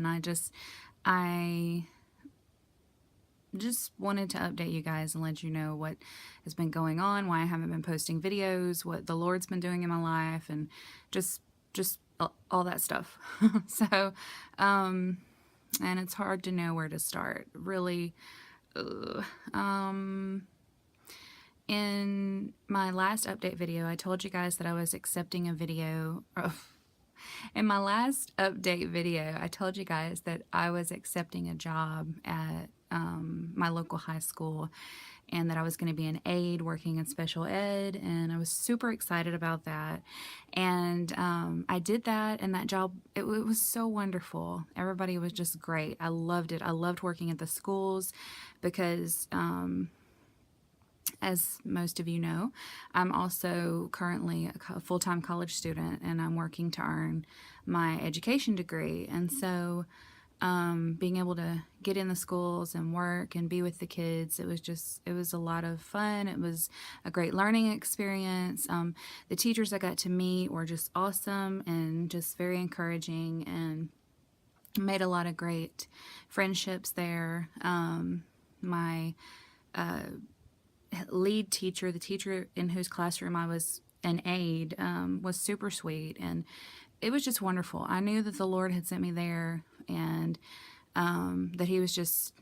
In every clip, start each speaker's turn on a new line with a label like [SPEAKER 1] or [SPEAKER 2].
[SPEAKER 1] and I just wanted to update you guys and let you know what has been going on, why I haven't been posting videos, what the Lord's been doing in my life, and just all that stuff. So, and it's hard to know where to start, really. In my last update video, I told you guys that I was accepting a video. In my last update video, I told you guys that I was accepting a job at my local high school, and that I was going to be an aide working in special ed, and I was super excited about that. And I did that, and that job, it was so wonderful. Everybody was just great. I loved it. I loved working at the schools because as most of you know, I'm also currently a full-time college student, and I'm working to earn my education degree. And so being able to get in the schools and work and be with the kids, it was a lot of fun. It was a great learning experience. The teachers I got to meet were just awesome and just very encouraging, and made a lot of great friendships there. My lead teacher, the teacher in whose classroom I was an aide, was super sweet, and it was just wonderful. I knew that the Lord had sent me there, and that He was just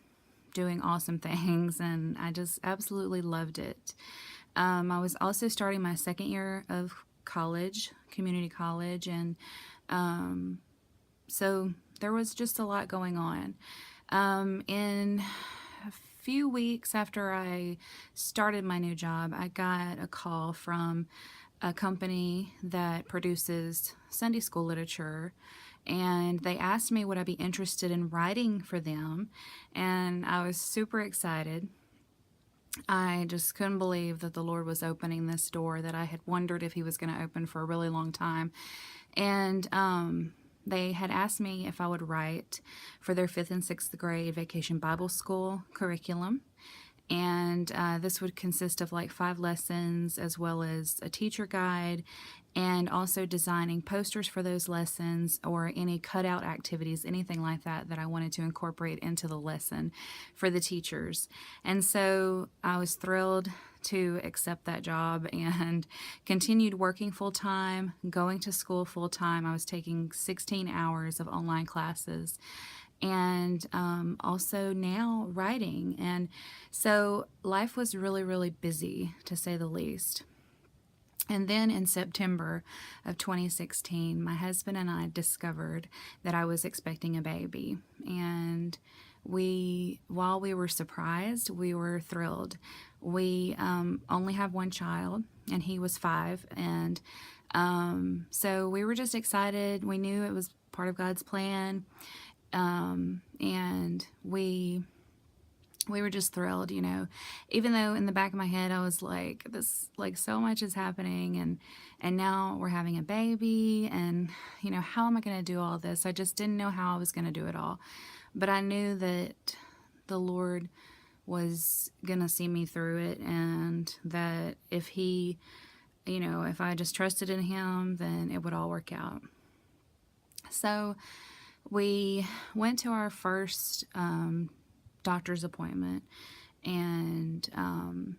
[SPEAKER 1] doing awesome things, and I just absolutely loved it. I was also starting my second year of college, community college, and so there was just a lot going on. In a few weeks after I started my new job, I got a call from a company that produces Sunday school literature, and they asked me would I be interested in writing for them, and I was super excited. I just couldn't believe that the Lord was opening this door that I had wondered if He was going to open for a really long time. And they had asked me if I would write for their 5th and 6th grade Vacation Bible School curriculum. And this would consist of like 5 lessons, as well as a teacher guide, and also designing posters for those lessons, or any cutout activities, anything like that that I wanted to incorporate into the lesson for the teachers. And so I was thrilled to accept that job and continued working full-time, going to school full-time. I was taking 16 hours of online classes, and also now writing. And so life was really, really busy, to say the least. And then in September of 2016, my husband and I discovered that I was expecting a baby. And while we were surprised, we were thrilled. We only have one child, and he was 5. And so we were just excited. We knew it was part of God's plan. And we were just thrilled, you know, even though in the back of my head I was like, so much is happening, and now we're having a baby, and, you know, how am I going to do all this? I just didn't know how I was going to do it all. But I knew that the Lord was going to see me through it, and that if He, you know, if I just trusted in Him, then it would all work out. So we went to our first doctor's appointment, and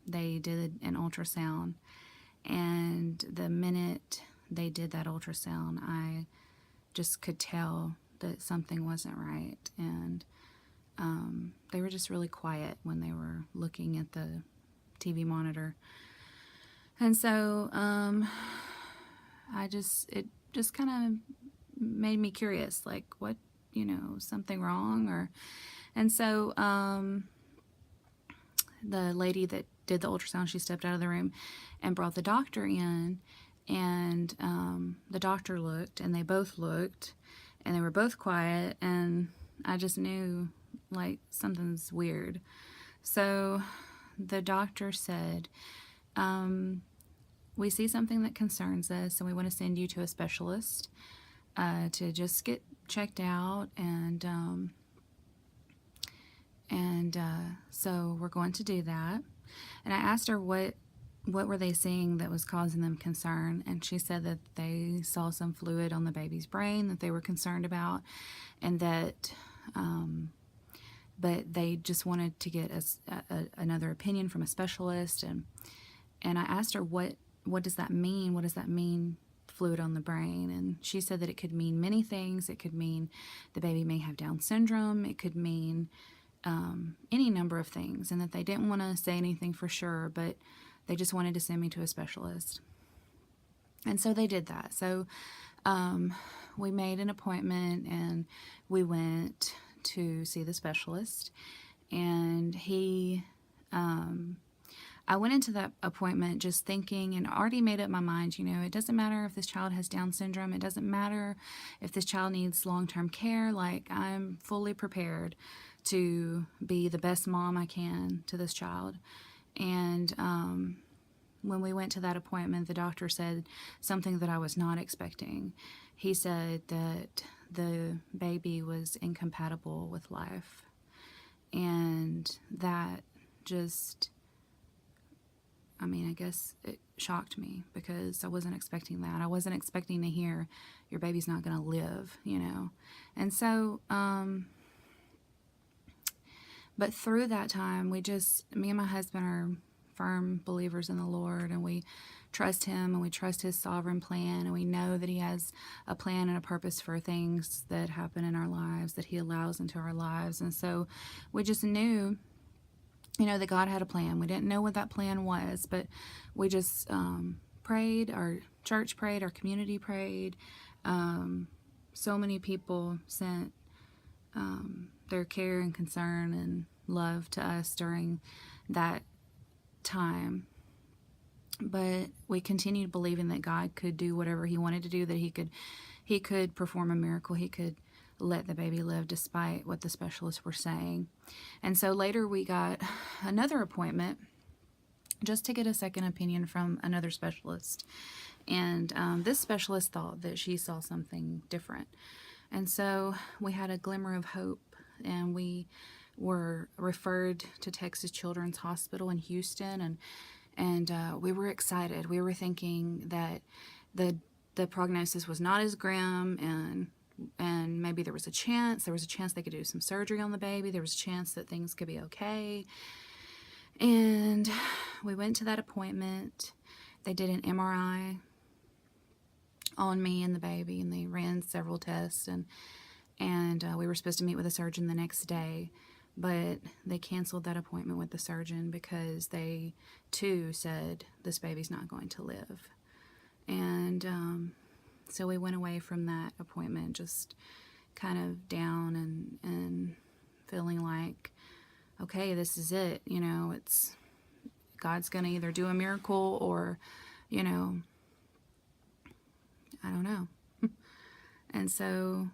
[SPEAKER 1] they did an ultrasound, and the minute they did that ultrasound, I just could tell that something wasn't right. And they were just really quiet when they were looking at the TV monitor. And so it just kind of made me curious, like, what, you know, something wrong? Or and so the lady that did the ultrasound, she stepped out of the room and brought the doctor in, and the doctor looked, and they both looked, and they were both quiet, and I just knew, like, something's weird. So the doctor said, we see something that concerns us, and we want to send you to a specialist to just get checked out, and so we're going to do that. And I asked her what what were they seeing that was causing them concern? And she said that they saw some fluid on the baby's brain that they were concerned about, and that, but they just wanted to get another opinion from a specialist. And I asked her, what does that mean? What does that mean, fluid on the brain? And she said that it could mean many things. It could mean the baby may have Down syndrome. It could mean any number of things, and that they didn't want to say anything for sure, but they just wanted to send me to a specialist. And so they did that. So we made an appointment, and we went to see the specialist. And I went into that appointment just thinking, and already made up my mind, it doesn't matter if this child has Down syndrome. It doesn't matter if this child needs long-term care. Like, I'm fully prepared to be the best mom I can to this child. And when we went to that appointment, the doctor said something that I was not expecting. He said that the baby was incompatible with life. And that just, I guess it shocked me, because I wasn't expecting that. I wasn't expecting to hear your baby's not going to live, And so, but through that time, me and my husband are firm believers in the Lord, and we trust Him, and we trust His sovereign plan, and we know that He has a plan and a purpose for things that happen in our lives, that He allows into our lives. And so we just knew, that God had a plan. We didn't know what that plan was, but we just prayed. Our church prayed. Our community prayed. So many people sent their care and concern and love to us during that time. But we continued believing that God could do whatever He wanted to do, that He could perform a miracle. He could let the baby live despite what the specialists were saying. And so later we got another appointment just to get a second opinion from another specialist. And this specialist thought that she saw something different. And so we had a glimmer of hope, and we were referred to Texas Children's Hospital in Houston, and we were excited. We were thinking that the prognosis was not as grim, and maybe there was a chance they could do some surgery on the baby. There was a chance that things could be okay. And we went to that appointment. They did an MRI on me and the baby, and they ran several tests, and we were supposed to meet with a surgeon the next day, but they canceled that appointment with the surgeon because they too said this baby's not going to live. And so we went away from that appointment just kind of down and feeling like, okay, this is it. It's God's going to either do a miracle or, I don't know. And so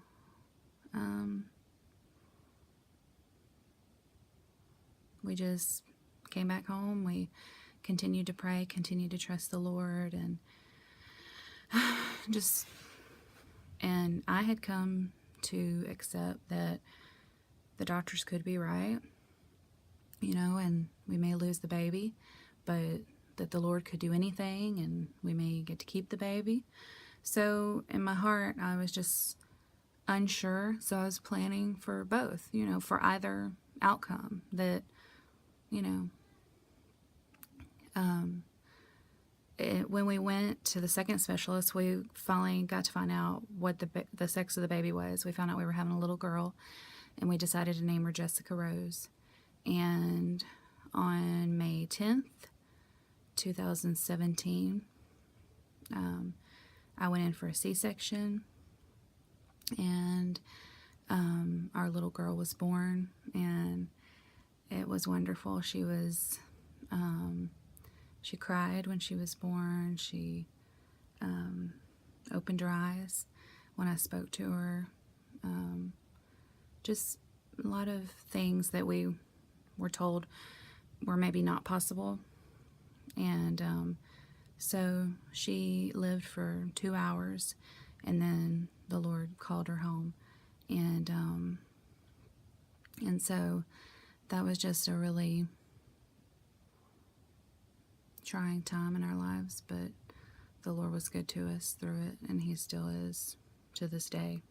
[SPEAKER 1] we just came back home. We continued to pray, continued to trust the Lord, and and I had come to accept that the doctors could be right, and we may lose the baby, but that the Lord could do anything, and we may get to keep the baby. So in my heart, I was just unsure. So I was planning for both, for either outcome. That, when we went to the second specialist, we finally got to find out what the sex of the baby was. We found out we were having a little girl, and we decided to name her Jessica Rose. And on May 10th, 2017, I went in for a C-section, and our little girl was born, and it was wonderful. She cried when she was born. She opened her eyes when I spoke to her. Just a lot of things that we were told were maybe not possible. And so she lived for 2 hours, and then the Lord called her home. And so that was just a really trying time in our lives, but the Lord was good to us through it, and He still is to this day.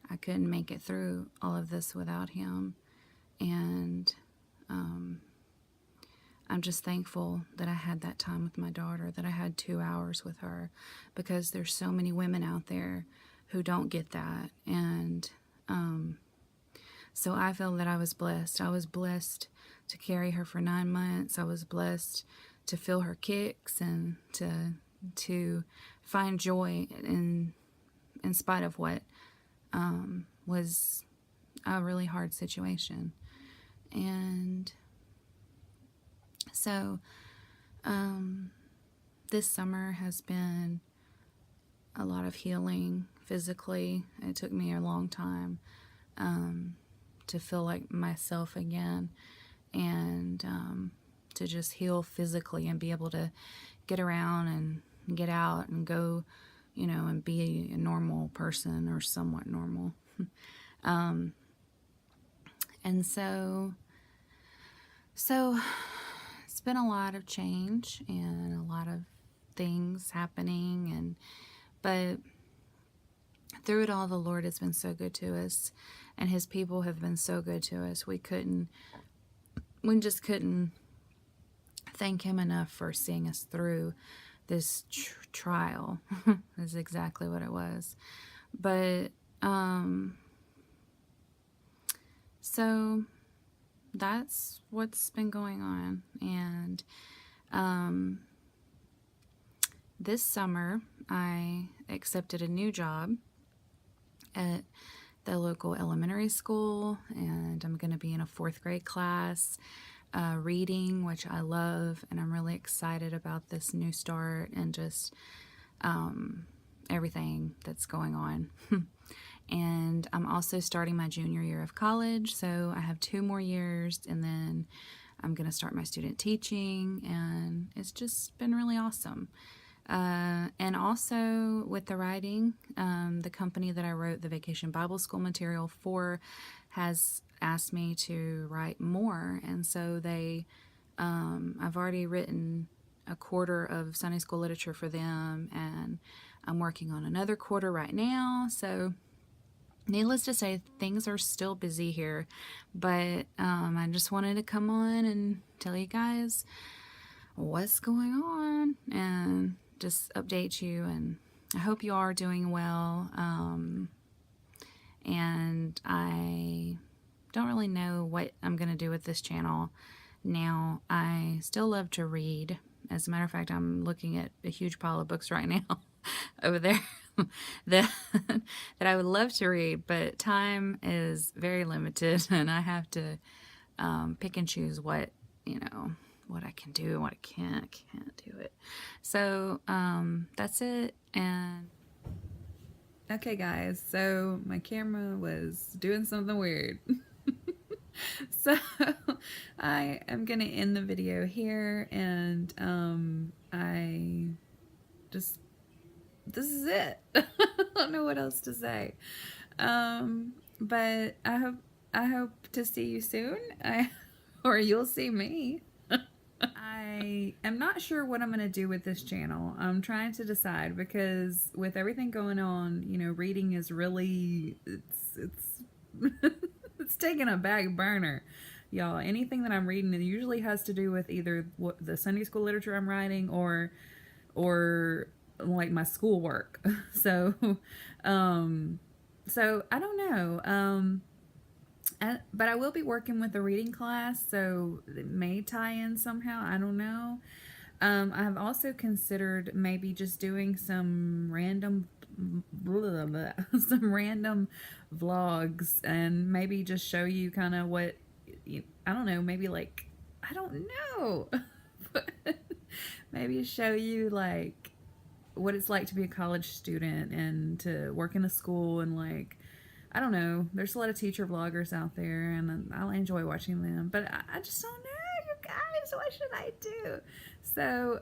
[SPEAKER 1] I couldn't make it through all of this without Him, and I'm just thankful that I had that time with my daughter, that I had 2 hours with her, because there's so many women out there who don't get that. And so I feel that I was blessed. I was blessed to carry her for 9 months. I was blessed to feel her kicks and to find joy in spite of what was a really hard situation. And so this summer has been a lot of healing physically. It took me a long time to feel like myself again, and to just heal physically and be able to get around and get out and go, you know, and be a normal person, or somewhat normal. And so it's been a lot of change and a lot of things happening, but through it all, the Lord has been so good to us, and His people have been so good to us. We just couldn't thank Him enough for seeing us through this trial. Is exactly what it was. But so that's what's been going on. And this summer I accepted a new job at the local elementary school, and I'm going to be in a 4th grade class reading, which I love, and I'm really excited about this new start and just everything that's going on. And I'm also starting my junior year of college, so I have 2 more years, and then I'm going to start my student teaching, and it's just been really awesome. And also with the writing, the company that I wrote the Vacation Bible School material for has asked me to write more, and so I've already written a quarter of Sunday school literature for them, and I'm working on another quarter right now. So needless to say, things are still busy here, but I just wanted to come on and tell you guys what's going on and just update you, and I hope you are doing well. And I don't really know what I'm going to do with this channel now. I still love to read. As a matter of fact, I'm looking at a huge pile of books right now over there that I would love to read, but time is very limited, and I have to pick and choose what I can do and what I can't do it. So that's it. And okay guys, so my camera was doing something weird. So I am gonna end the video here, and this is it. I don't know what else to say. But I hope to see you soon. Or you'll see me. I am not sure what I'm going to do with this channel. I'm trying to decide, because with everything going on, you know, reading is really, it's it's taking a back burner, y'all. Anything that I'm reading, it usually has to do with either the Sunday school literature I'm writing or like my schoolwork. So so I don't know. But I will be working with a reading class, so it may tie in somehow. I don't know. I have also considered maybe just doing some random vlogs, and maybe just show you kind of what, I don't know, maybe like, I don't know. Maybe show you like what it's like to be a college student and to work in a school, and like, I don't know, there's a lot of teacher vloggers out there, and I'll enjoy watching them, but I just don't know, you guys, what should I do? So,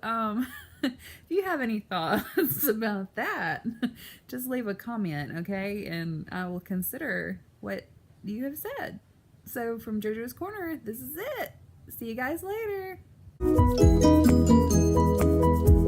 [SPEAKER 1] if you have any thoughts about that, just leave a comment, okay? And I will consider what you have said. So, from JoJo's Corner, this is it. See you guys later.